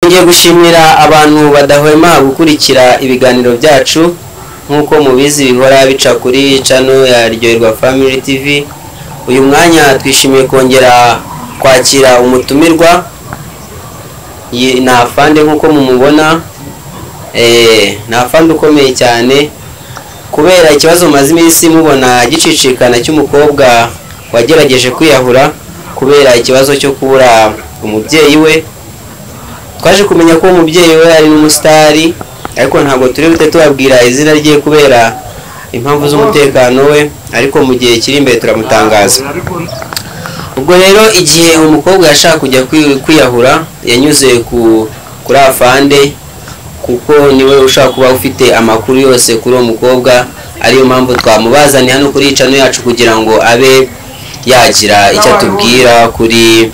Ngiye gushimira abantu badahwema gukurikira ibiganiro byacu nkuko mubizi bihora bica kuri channel ya Ryoherwa Family TV. Uyu mwanya twishimiye kongera kwakira umutumirwa na afande nkuko mumubona, na afande ukomeye cyane kubera ikibazo maze iminsi mubona gicicikana cy'umukobwa wagerageje kwiyahura kubera ikibazo cyo kubura umubyeyi we. Twaje kumenya ko umubyeyi we ari n'umusitari, ariko ntabwo turi bute tubabwira izina rye kubera impamvu z'umutekano we, ariko mu gihe kiri imbere turamutangaza. Ubwo rero igihe umukobwa yashaka kujya kwiyahura yanyuze kuri afande, kuko niwe ushaka kuba ufite amakuru yose kuri uwo mukobwa, ariyo mpamvu twamubazaniye hano kuri channel yacu kugira ngo abe yagira icyo atubwira kuri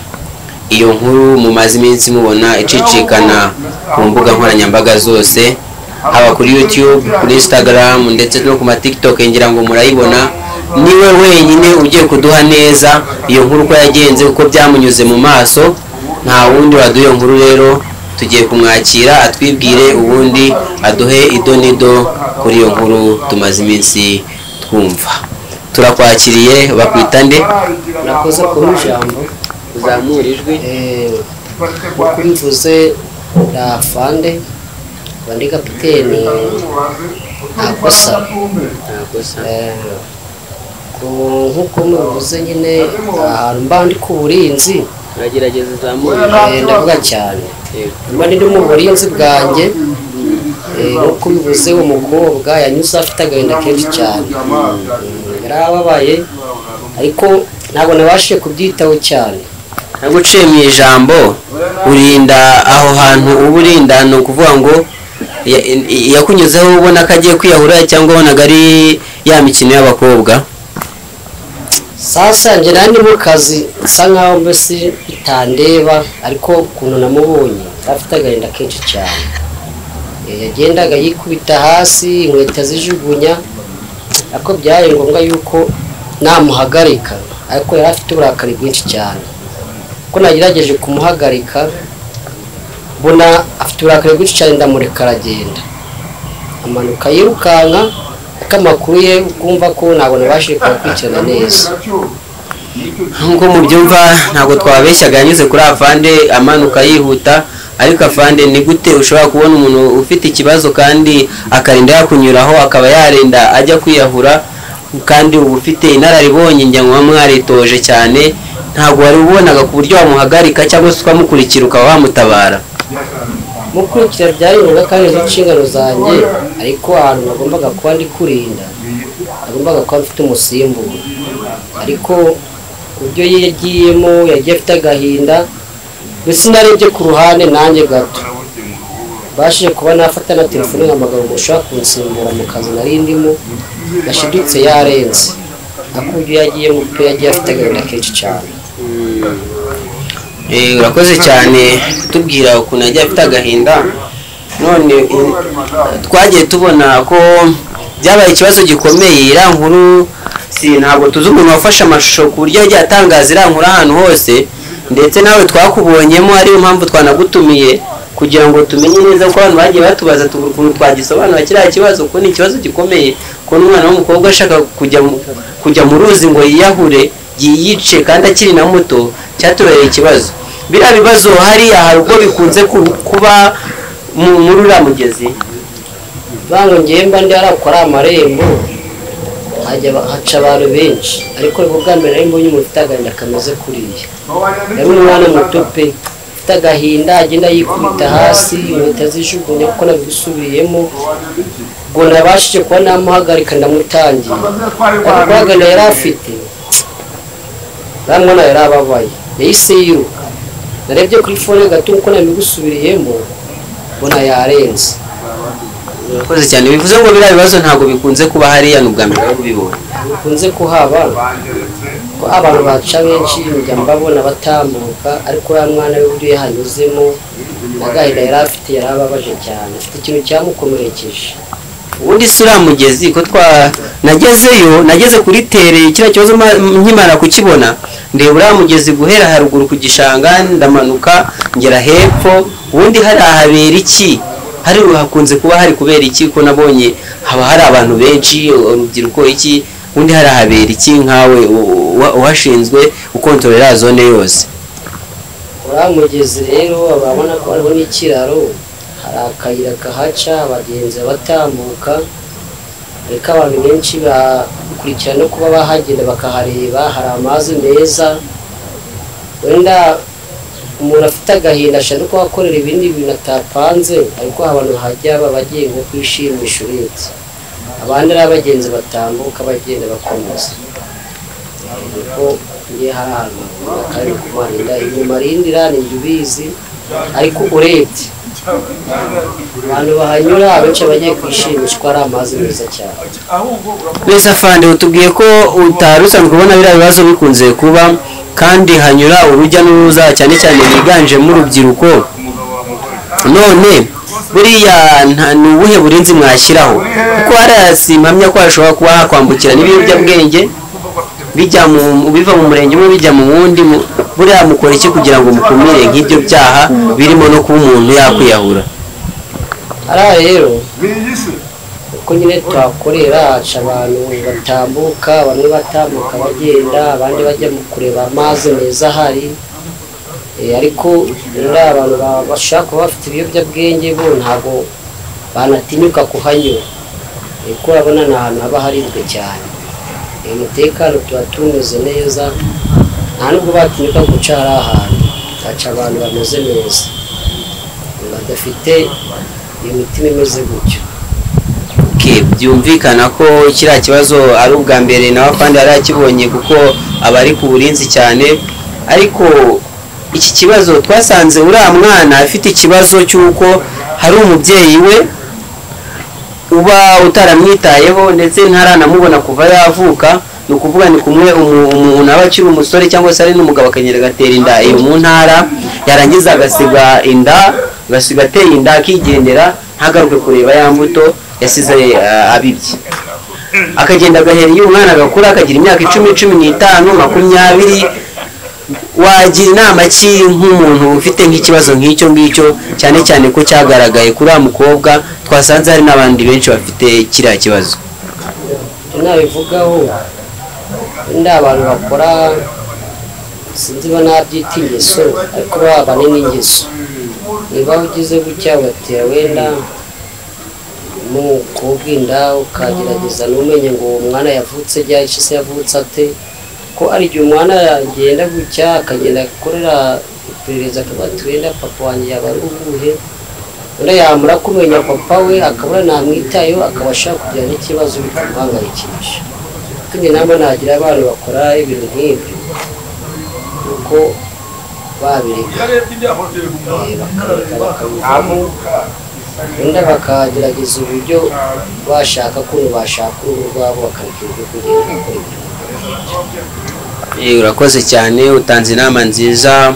iyo nkuru mumaze iminsi mubona icicikana ku mbuga nkoranyambaga zose, haba kuri YouTube, kuri Instagram ndetse no ku TikTok. Ngira ngo murayibona, niwe wenyine ugiye kuduha neza iyo nkuru ko yagenze, uko byamunyuze mu maso, nta wundi waduye nkuru. Rero tugiye kumwakira atwibwire, ubundi aduhe idonido kuri iyo nkuru tumaze iminsi twumva. Turakwakiriye, bakwita nde? Nakoze ku ijambo uzamurijwe. uko mvuze na afande bandi kapiteni ntakosa nkuko mubivuze nyine ahantu mba ndi ku burinzi uragerageza uzamurije. ndavuga cyane mba ndi mu burinzi bwanjye, nkuko bivuze umukobwa yanyuze afite agahinda kenshi cyane, yarababaye ariko ntabwo nabashije kubyitaho cyane. Naguciye mu ijambo, urinda aho hantu uburinda, no kuvuga ngo yakunyuzeho ubona ko agiye kwiyahura cyangwa ubonaga ari ya mikino y'abakobwa? Sasa nje nandi mu kazi sa nkaho mbese bitandeba, ariko ukuntu namubonye afite agahinda kenshi cyane, yagendaga yikubita hasi, inkweto zijugunya, ariko byaye ngombwa yuko namuhagarika, ariko yari afite uburakari bwinshi cyane. Ko nagerageje kumuhagarika mbona afite uburakari bwinshi cyane, ndamureka aragenda amanuka yirukanka, akamakuru ye ukumva ko ntabwo nabashije kubakurikirana neza. Nkuko mubyumva ntabwo twabeshyaga, yanyuze kuri afande amanuka yihuta, ariko afande ni gute ushobora kubona umuntu ufite ikibazo kandi akarinda yakunyuraho akaba yarinda ajya kwiyahura, kandi ubu ufite inararibonye njya ngo mwaritoje cyane, ntabwo wari ubonaga ku buryo wamuhagarika cyangwa se ukamukurikira ukaba wamutabara? Mukurikira byari ngombwa kandi n'inshingano zanjye, ariko ahantu nagombaga kuba ndi kurinda nagombaga kuba mfite umusimbura, ariko uburyo yagiyemo yagiye afite agahinda, mbese narebye ku ruhande nanjye gato bashije kuba nafata na telefone nkamagara umushaka kunsimbura mu kazi nari ndimo, yashidutse yarenze, akuburyo yagiye mu pe yagiye afite agahinda kenshi cyane. Urakoze cyane kutubwira ukuntu yagiye afite agahinda. None twagiye tubona ko byabaye ikibazo gikomeye, iriya nkuru ntabwo tuzi umuntu wafashe amashusho ku buryo yagiye atangaza iriya nkuru ahantu hose, ndetse nawe twakubonyemo, ariyo mpamvu twanagutumiye kugira ngo tumenye neza ko abantu bagiye batubaza ukuntu twagisobanura kiriya kibazo, ko ni ikibazo gikomeye, ko n'umwana w'umukobwa ashaka kujya mu ruzi ngo yiyahure yiyice kandi akiri na muto, cyatubereye ikibazo. Biriya bibazo hariya hari ubwo bikunze kuba muri uriya mugezi? Bango ngemba ndi arakora amarembo haca abantu benshi, ariko bwa mbere nari mbonye umuntu ufite agahinda kameze kuriya, yari umwana muto pe ufite agahinda, agenda yikubita hasi, inkweto zijugunya kuko nabisubiyemo. Ubwo nabashije kuba namuhagarika ndamutangiye, ariko agahinda yari afite bamwana yari ababaye, yahise yiruka. Narebye kuri fone gato uko nabigusubiriyemo mbona yarenze. Urakoze cyane. Bivuze ngo biriya bibazo ntabwo bikunze kuba hariya, n'ubwa mbere ubibona? Bikunze kuhaba ko abantu baca benshi njya mbabona batambuka, ariko ya mwana we uburyo yahanyuzemo n'agahinda yari afite yari ababaje cyane, afite ikintu cyamukomerekeje. ubundi si uriya mugezi ko nageze kuri tere kiriya kibazo nkimara kukibona ndeba uriya mugezi guhera haruguru ku gishanga ndamanuka ngera hepfo ubundi hari ahabera iki hari hakunze kuba hari kubera iki ko nabonye haba hari abantu benshi urubyiruko iki ubundi hari ahabera iki nkawe uhashinzwe ukontorera zone yose uriya mugezi rero urabona ko hariho n'ikiraro hari akayira kahaca abagenzi batambuka ariko abantu benshi bakurikira no kuba bahagenda bakahareba hari amazi meza wenda umuntu afite agahinda ashaka no kuhakorera ibindi bintu atapanze ariko abantu bahajya baba bagiye nko kwishimisha uretse abandi ari abagenzi batambuka bagenda bakomeza kuko ngiye hari ahantu bakari kumarinda inyuma rindira ni ubizi ariko urebye abantu bahanyura abenshi bagiye kwishimisha ko ari amazi meza cyane. Neza Fande utubwiye ko utari usanzwe ubona biriya bibazo bikunze kuba kandi hanyura urujya n'uruza cyane cyane biganjemo urubyiruko none buriya ni ubuhe burinzi mwashyiraho kuko harasimamya ko hashobora kuba hakwambukira n'ibiyobyabwenge biva mu murenge umwe bijya mu wundi buriya mukora iki kugira ngo mukumire nk'ibyo byaha birimo no kuba umuntu yakwiyahura? Ara rero uko nyine twakorera haca abantu batambuka bamwe batambuka bagenda abandi bajya mu kureba amazi meza ahari ariko rero abantu bashaka kuba bafite ibiyobyabwenge bo ntabwo banatinyuka kuhanyura kuko urabona ni ahantu haba harinzwe cyane umutekano tuba tumeze neza nta nubwo batinyuka guca hari ahantu haca abantu bameze neza badafite imitima imeze gutyo. Byumvikana ko kiriya kibazo ari ubwa mbere nawe kandi yari akibonye kuko aba ari ku burinzi cyane ariko iki kibazo twasanze uriya mwana afite ikibazo cy'uko hari umubyeyi we uba utaramwitayeho ndetse ntaranamubona kuva yavuka ni ukuvuga ni kumwe umuntu aba akiri umusore cyangwa se ari n'umugabo akagenda agatera inda iyo mu ntara yarangiza agasiga ateye inda akigendera ntagaruke kureba ya mbuto yasize abibye akagenda agahera iyo umwana agakura akagira imyaka 10, 15, 20 wagira inama ki nk'umuntu ufite nk'ikibazo nk'icyo ngicyo cyane cyane ko cyagaragaye kuri uriya mukobwa twasanze hari n'abandi benshi bafite kiriya kibazo? Nabivugaho wenda abantu bakora sinzi ba nabyita ingeso ariko babane n'ingeso niba ugize gutya ugatera wenda mu kubwinda ukagerageza n'umenye ngo umwana yavutse ryari se yavutse ate ko ari igihe umwana yagenda gutya akagenda akorera iperereza akabati wenda papa wanjye yaba ari ubuhe wenda yamura kumenya papa we akabura namwitayeho akabasha kugira n'ikibazo bikamuhangayikisha kandi nabo nagira abantu bakora ibintu nk'ibyo uko babireka bakabivamo wenda bakagerageza uburyo bashaka ukuntu bashaka uruhu rwabo bakareka ibyo kugenda bakora ibyo. Urakoze cyane utanze inama nziza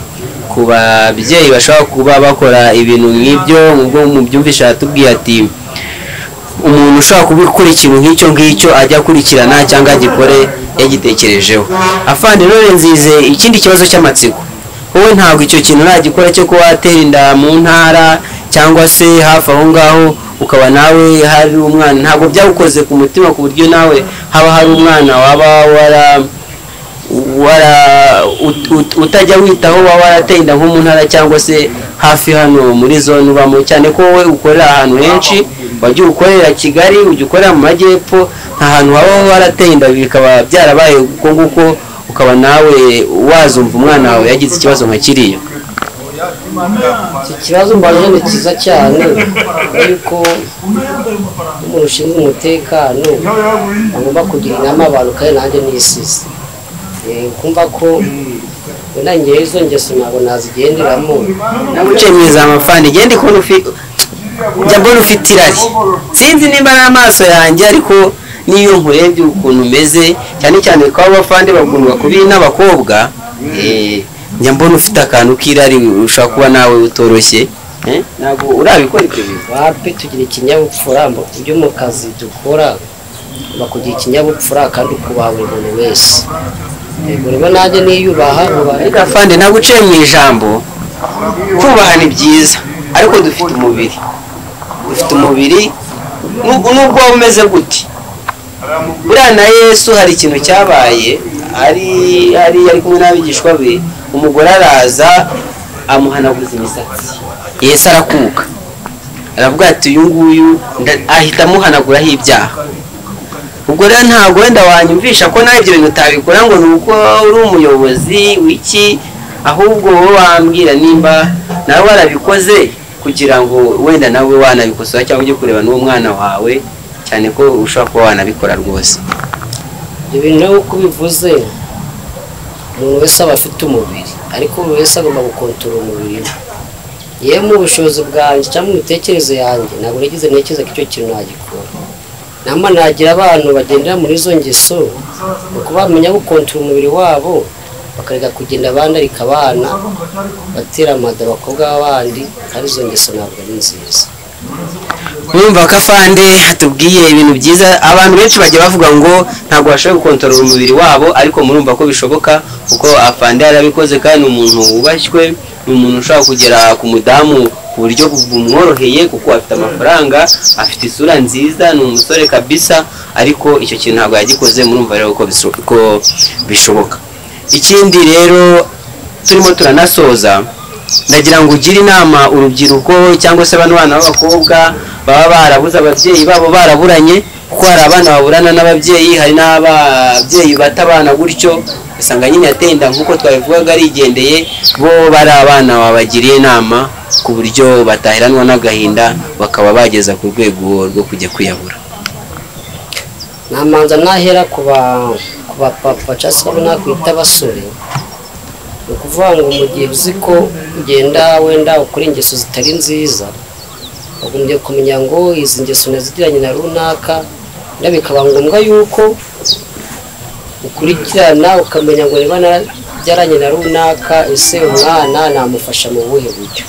ku babyeyi bashobora kuba bakora ibintu nk'ibyo ubwo mu byumvisha yatubwiye ati umuntu ushobora kubikora ikintu nk'icyo ngicyo ajya akurikirana cyangwa agikore yagitekerejeho. Afande rero nzize ikindi kibazo cy'amatsiko wowe ntabwo icyo kintu nagikora cyo kuba watera inda mu ntara cyangwa se hafi aho ngaho ukaba nawe hari umwana ntabwo byagukoze ku mutima ku buryo nawe haba hari umwana waba utajya witaho waba warateye inda nko mu ntara cyangwa se hafi hano muri zone ubamo cyane ko wowe ukorera ahantu henshi wajya ukorera Kigali ujya ukorera mu majyepfo nta hantu waba warateye inda bikaba byarabaye uko nguko ukaba nawe wazumva umwana wawe yagize ikibazo nka kiriya? Iki kibazo mbaje ni cyiza cyane yuko umuntu ushinzwe umutekano agomba kugira inama abantu kandi nanjye nisize kumva ko wenda ngewe izo ngeso ntabwo nazigenderamo naguciye mwiza amafani genda ikunda njya mbona ufite irari sinzi nimba n'amaso yanjye ariko niyo nkurebye ukuntu umeze cyane cyane ko abafande bagundwa kubi n'abakobwa njya mbona ufite akantu k'irari ushobora kuba nawe utoroshye ntabwo urabikora ibyo bintu. wapi tugira ikinyabupfura byo mu kazi dukora, bakugira ikinyabupfura kandi ukubaha buri muntu wese. Rero nanjye niyubaha reka fande ntabwo uciye mu ijambo, kubaha ni byiza ariko dufite umubiri nubwo waba umeze gute. buriya na Yesu hari ikintu cyabaye, ari kumwe n'abigishwa be, umugore araza amuhanaguza imisatsi, Yesu arakuka aravuga ati uyu nguyu ahita amuhanaguraho ibyaha. ubwo rero ntabwo wenda wanyumvisha ko nawe ibyo bintu utabikora ngo ni uko uri umuyobozi w'iki, ahubwo wowe wambwira nimba nawe warabikoze kugira ngo wenda nawe wanabikosora cyangwa ujye kureba n'uwo mwana wawe, cyane ko ushobora kuba wanabikora rwose. ibyo bintu rero uko bivuze, umuntu wese aba afite umubiri, ariko buri wese agomba gukontorora umubiri we. yewe mu bushobozi bwanjye cyangwa mu mitekerereze yanjye ntabwo nagize ntekereza ko icyo kintu nagikora. nama nagira abantu bagendera muri izo ngeso, uko bamenya gukontorora umubiri wabo, bakareka kugenda bandarika abana, batera amada abakobwa b'abandi, kandi izo ngeso ntabwo ari nziza. Urumva ko afande atubwiye ibintu byiza. Abantu benshi bajya bavuga ngo ntabwo bashoboye gukontorora umubiri wabo, ariko murumva ko bishoboka kuko afande yarabikoze, kandi umuntu wubashywe, ni umuntu ushobora kugera ku mudamu ku buryo bumworoheye kuko afite amafaranga, afite isura nziza, ni umusore kabisa, ariko icyo kintu ntabwo yagikoze. Murumva rero ko bishoboka. Ikindi rero turimo turanasoza, ndagira ngo ugire inama urubyiruko cyangwa se bano bana b'abakobwa baba barabuze ababyeyi babo, baraburanye, kuko hari abana baburana n'ababyeyi, hari n'ababyeyi bata abana gutyo, usanga nyine atenda nk'uko twabivugaga arigendeye. bo bari abana babagiriye inama ku buryo bataheranwa n'agahinda, bakaba bageza ku rwego rwo kujya kwiyahura. namanza nahera ku bapapa cyangwa se abo nakwita abasore. ni ukuvuga ngo mu gihe uzi ko ugenda wenda ukora ingeso zitari nziza, ugombye kumenya ngo izi ngeso nazigiranye na runaka, bikaba ngombwa yuko ukurikirana ukamenya ngo niba nabyaranye na runaka, ese umwana namufasha mu buhe buryo,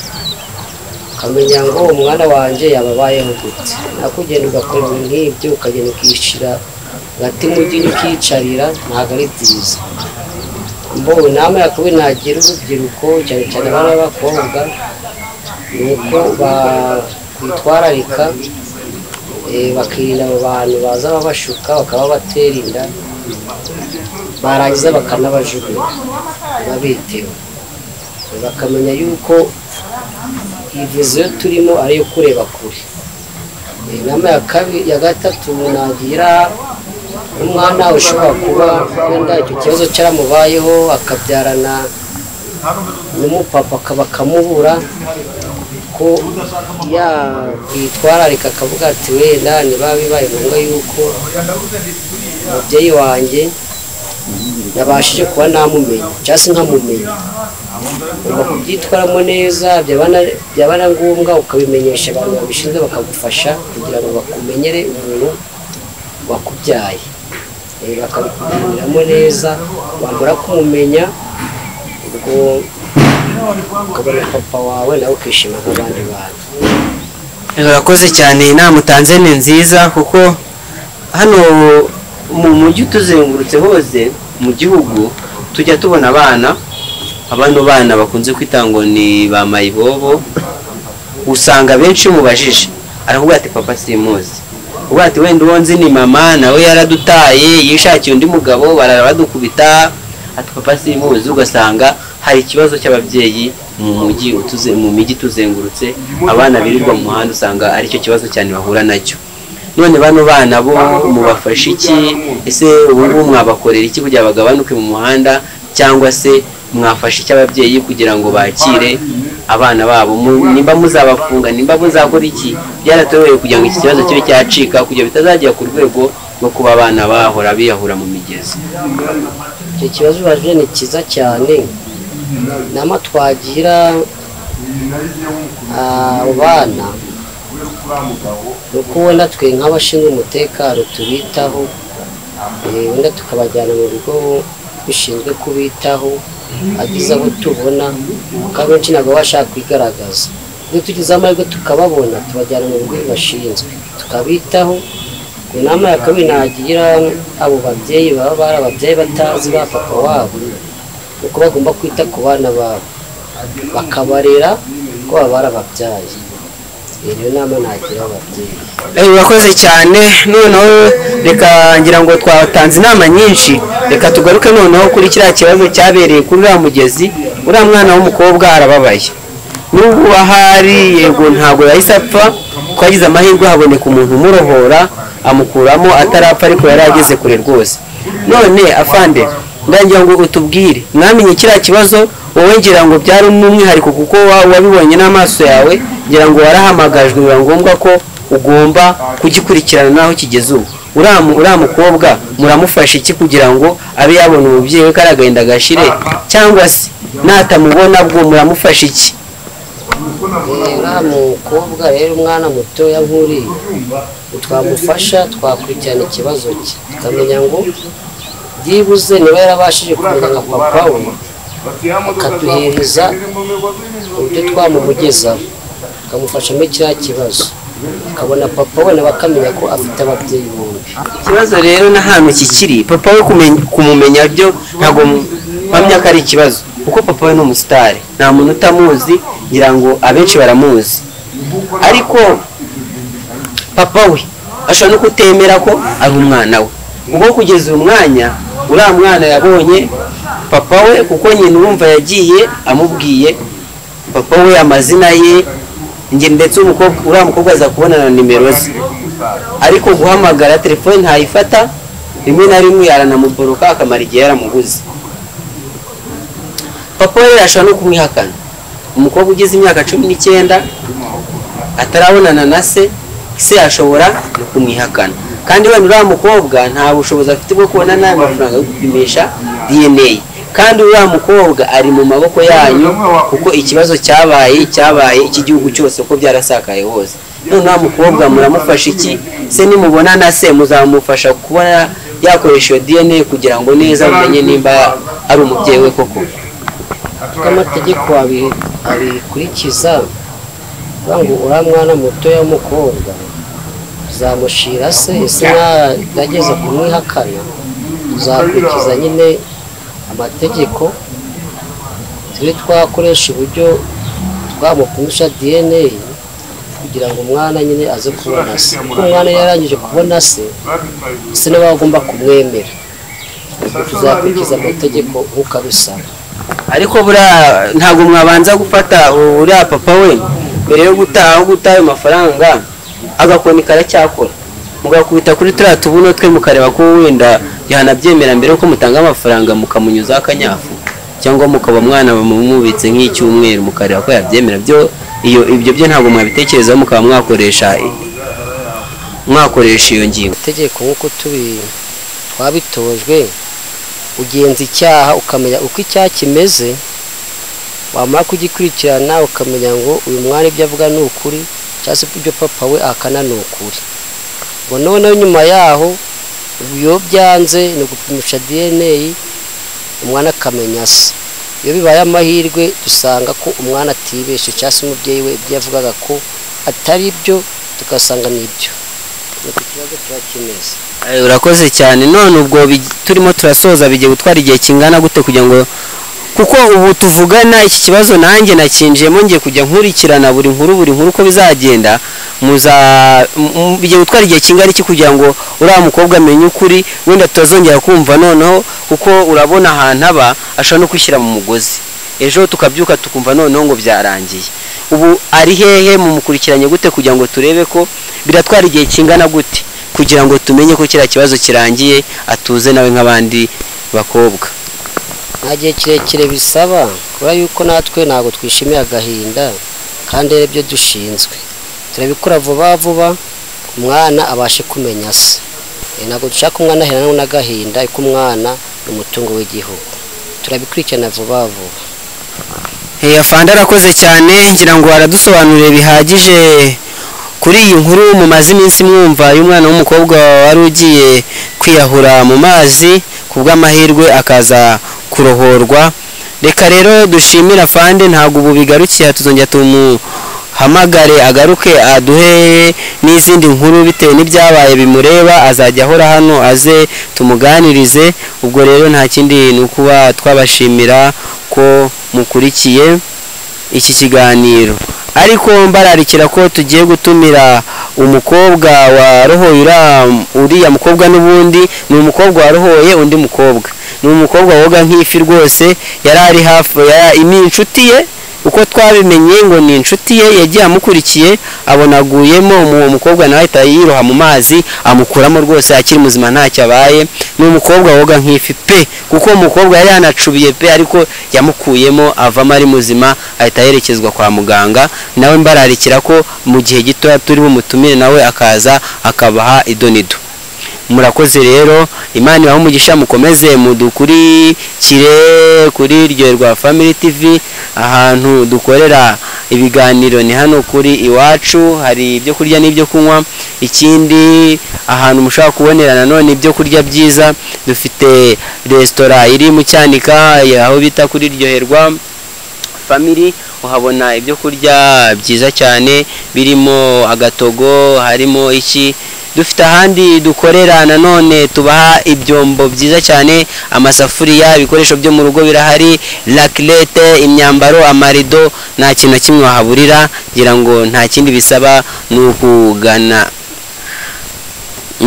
ukamenya ngo umwana wanjye yababayeho gute. nakugenda ugakora ibintu nk'ibyo, ukagenda ukishyira hagati mu gihe ukiyicarira, ntabwo ari byiza. mbona inama yakubi nagira urubyiruko cyane cyane abana b'abakobwa, ni uko bakwitwararika, bakirinda abo bantu baza babashuka, bakaba batera inda, barangiza bakanabajugunya babitewe. bakamenya yuko iyi viziyo turimo ari iyo kureba kure. inama ya gatatu nagira umwana ushobora kuba wenda icyo kibazo cyaramubayeho, akabyarana n'umupapa bakamubura, ko yakwitwararika akavuga ati wenda niba bibaye ngombwa yuko umubyeyi wanjye nabashije kuba namumenya cyangwa se nkamumenya, ugomba kubyitwaramo neza. byaba na ngombwa ukabimenyesha abantu babishinzwe bakagufasha kugira ngo bakumenyere umuntu wakubyaye, bakabikumenyeramo neza. wamara kumumenya, ubwo ukabona papa wawe nawe ukishima nk'abandi bantu. Urakoze cyane, inama utanze ni nziza, kuko hano mu mujyi tuzengurutse hose mu gihugu tujya tubona abano bana bakunze kwita ngo ni ba mayibobo. usanga benshi mubajije aravuga ati papa simuzi, uvuga ati wenda uwo nzi ni mama, nawe yaradutaye yishakiye undi mugabo, barabadukubita, ati papa simuzi. ugasanga hari ikibazo cy'ababyeyi mu mijyi tuzengurutse, abana birirwa mu muhanda usanga ari cyo kibazo cyane bahura nacyo. none bano bana bo mubafasha iki? ese ubu mwabakorera iki kugira bagabanuke mu muhanda, cyangwa se mwafasha iki ababyeyi kugira ngo bakire abana babo? nimba muzabafunga, nimba muzakora iki? byaratorewe kugira ngo iki kibazo kibe cyacika, kugira bitazajya ku rwego rwo kuba abana bahora biyahura mu migezi. icyo kibazo baje ni cyiza cyane. nama twagira abana nuko wenda twe nk'abashinzwe umutekano tubitaho, wenda tukabajyana mu bigo bishinzwe kubitaho, agize abo tubona, kuko abenshi ntabwo bashaka kwigaragaza. iyo tugize amahirwe tukababona tubajyana mu bigo bashinzwe tukabitaho. Ku nama ya kabiri nagira abo babyeyi baba bari ababyeyi batazi ba papa wabo uko bagomba kwita ku bana babo bakabarera ko baba barababyaye. Iyo nama nagira ababyeyi. Urakoze cyane. Noneho reka ngira ngo twatanze inama nyinshi, reka tugaruke noneho kuri kiriya kibazo cyabereye kuri uriya mugezi. Uriya mwana w'umukobwa arababaye, n'ubu ahari yego ntabwo yahise apfa, twagize amahirwe haboneka umuntu umurohora amukuramo atarapfa, ariko yari ageze kure rwose. None afande, ndagira ngo utubwire, mwamenye kiriya kibazo wowe, ngira ngo byari umwihariko kuko wabibonye n'amaso yawe, ngira ngo warahamagajwe, biba ngombwa ko ugomba kugikurikirana naho kigeze ubu. Uriya mukobwa muramufasha iki kugira ngo abe yabona umubyeyi we kari agahinda gashire, cyangwa se natamubona bwo muramufasha iki? Uriya mukobwa rero umwana mutoya nk'uriya twamufasha, twakurikirana ikibazo cye tukamenya ngo byibuze niba yarabashije kumenya nka papa we akaduhereza uburyo twamumugezaho tukamufasha muri kiriya kibazo, akabona papa we nawe akamenya ko afite ababyeyi bombi. Ikibazo rero n'ahantu kikiri, papa we kumumenya byo ntabwo mpamya ko ari ikibazo, kuko papa we ni umusitari, nta muntu utamuzi, ngira ngo abenshi baramuzi. Ariko papa we ashobora no kutemera ko ari umwana we, ubwo kugeza uyu mwanya uriya mwana yabonye papa we, kuko nyine urumva yagiye amubwiye papa we amazina ye, ndetse uriya mukobwa aza kubona na nimero ze, ariko guhamagara telefone ntayifata, rimwe na rimwe yaranamuboroka akamara igihe yaramuguze. Papa we ashobora no kumwihakana. Umukobwa ugeze imyaka 19 atarabonana na se ashobora no kumwihakana, kandi wenda uriya mukobwa nta bushobozi afite bwo kubona n'amafaranga yo gupimisha DNA, kandi uriya mukobwa ari mu maboko yanyu, kuko ikibazo cyabaye iki gihugu cyose ko byarasakaye hose. None uriya mukobwa muramufasha iki? Se nimubona na se muzamufasha kubona yakoresha DNA kugira ngo neza mumenye nimba ari umubyeyi we koko? Amategeko abikurikiza ngo uriya mwana mutoya w'umukobwa uzamushira se, ese nageze kumwihakana tuzakurikiza nyine amategeko, turi twakoresha uburyo twamupimisha DNA kugira ngo umwana nyine aze kubona se, kuko umwana yarangije kubona se nawe agomba kumwemera, tuzakurikiza amategeko nk'uko abisaba. Ariko buriya ntabwo mwabanza gufata uriya papa we mbere yo gutaha ayo mafaranga agakoni karacyakora, mugakubita kuri turiya tubuno twe mukareba ko wenda yanabyemera mbere yuko mutanga amafaranga mukamunyuza akanyafu, cyangwa mukaba mwana bamubitse nk'icyumweru mukareba ko yabyemera. Ibyo byo ntabwo mwabitekerezaho mukaba mwakoresha iyo ngingo. Itegeko nk'uko twabitojwe, ugenza icyaha ukamenya uko icyaha kimeze, wamara kugikurikirana ukamenya ngo uyu mwana ibyo avuga ni ukuri cyangwa se ibyo papa we akana ni ukuri. ngo noneho nyuma yaho iyo byanze ni gupimisha DNA umwana akamenya se. Iyo bibaye amahirwe dusanga ko umwana atibeshe cyangwa se umubyeyi we ibyo yavugaga ko atari byo tugasanga nibyo. Nuko ikibazo kiba kimeze. Urakoze cyane. None ubwo turimo turasoza bigiye gutwara igihe kingana gute kugira ngo, kuko ubu tuvugana iki kibazo nanjye nakinjiyemo ngiye kujya nkurikirana buri nkuru uko bizagenda, bigiye gutwara igihe kingana iki kugira ngo uriya mukobwa amenye ukuri, wenda tutazongera kumva noneho, kuko urabona ahantu aba ashobora no kwishyira mu mugozi, ejo tukabyuka tukumva noneho ngo byarangiye. Ubu ari hehe mu mukurikiranye gute kugira ngo turebe ko biratwara igihe kingana gute kugira ngo tumenye ko kiriya kibazo kirangiye atuze nawe nk'abandi bakobwa? Nta gihe kirekire bisaba, kubera yuko natwe ntabwo twishimiye agahinda kandi ibyo dushinzwe turabikora vuba vuba umwana abashe kumenya se. Ntabwo dushaka umwana aherana n'agahinda, ariko umwana ni umutungo w'igihugu, turabikurikirana vuba vuba. Afande arakoze cyane, ngira ngo aradusobanurire bihagije kuri iyi nkuru. Mumaze iminsi mwumva y'umwana w'umukobwa wari ugiye kwiyahura mu mazi kubw'amahirwe akaza kurohorwa. Reka rero dushimira Afande, ntabwo ubu bigarukiye, tuzongera hamagare agaruke aduhe n'izindi nkuru bitewe n'ibyabaye bimureba, azajya ahora hano aze tumuganirize. Ubwo rero nta kindi ni ukuba twabashimira ko mukurikiye iki kiganiro, ariko mbararikira ko tugiye gutumira umukobwa warohoye uriya mukobwa n'ubundi ni umukobwa warohoye undi mukobwa, ni umukobwa woga nk'ifi rwose, yari ari hafi ni inshuti ye, uko twabimenye ngo ni inshuti ye, yagiye amukurikiye abona aguyemo, uwo mukobwa nawe ahita yiroha mu mazi amukuramo rwose akiri muzima ntacyo abaye. Ni umukobwa woga nk'ifi pe, kuko umukobwa yari yanacubiye pe, ariko yamukuyemo avamo ari muzima, ahita yerekezwa kwa muganga. Nawe mbararikira ko mu gihe gito turi bumutumire nawe akaza akabaha idonido. Murakoze rero, Imana ibahe umugisha, mukomeze mudukurikire kuri Ryoherwa Family TV. Ahantu dukorera ibiganiro ni hano kuri iwacu, hari ibyo kurya n'ibyo kunywa. Ikindi ahantu mushaka kubonera nanone ibyo kurya byiza, dufite resitora iri mu Cyanika aho bita kuri Ryoherwa Family, uhabona ibyo kurya byiza cyane birimo agatogo, harimo iki. Dufite ahandi dukorera nanone tubaha ibyombo byiza cyane, amasafuriya, ibikoresho byo mu rugo birahari, raclette, imyambaro, amarido, nta kintu na kimwe wahaburira. Ngira ngo nta kindi bisaba ni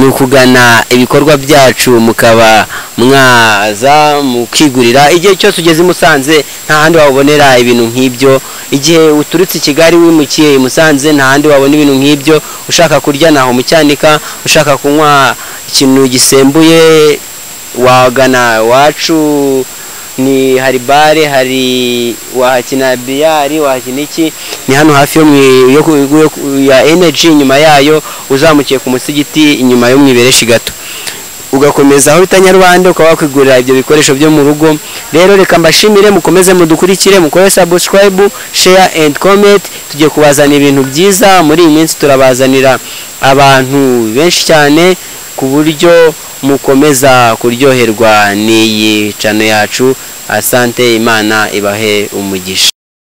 ukugana ibikorwa byacu mukaba mwaza mukigurira. Igihe cyose ugeze i Musanze nta handi wabonera ibintu nk'ibyo. Igihe uturutse i Kigali wimukiye i Musanze nta handi wabona ibintu nk'ibyo. Ushaka kurya naho mu Cyanika, ushaka kunywa ikintu gisembuye wagana wacu, ni hari bare, hari wahakina biyari, wahakina iki, ni hano hafi ya energy. Inyuma yayo uzamukiye ku musigiti, inyuma yo mwibereshi gato ugakomeza aho bita Nyarwanda, ukaba wakwigurira ibyo bikoresho byo mu rugo. Rero reka mbashimire, mukomeze mudukurikire, mukore subscribe, share and comment. Tugiye kubazana ibintu byiza muri iyi minsi, turabazanira abantu benshi cyane ku buryo mukomeza kuryoherwa n'iyi channel yacu. Asante, Imana ibahe umugisha.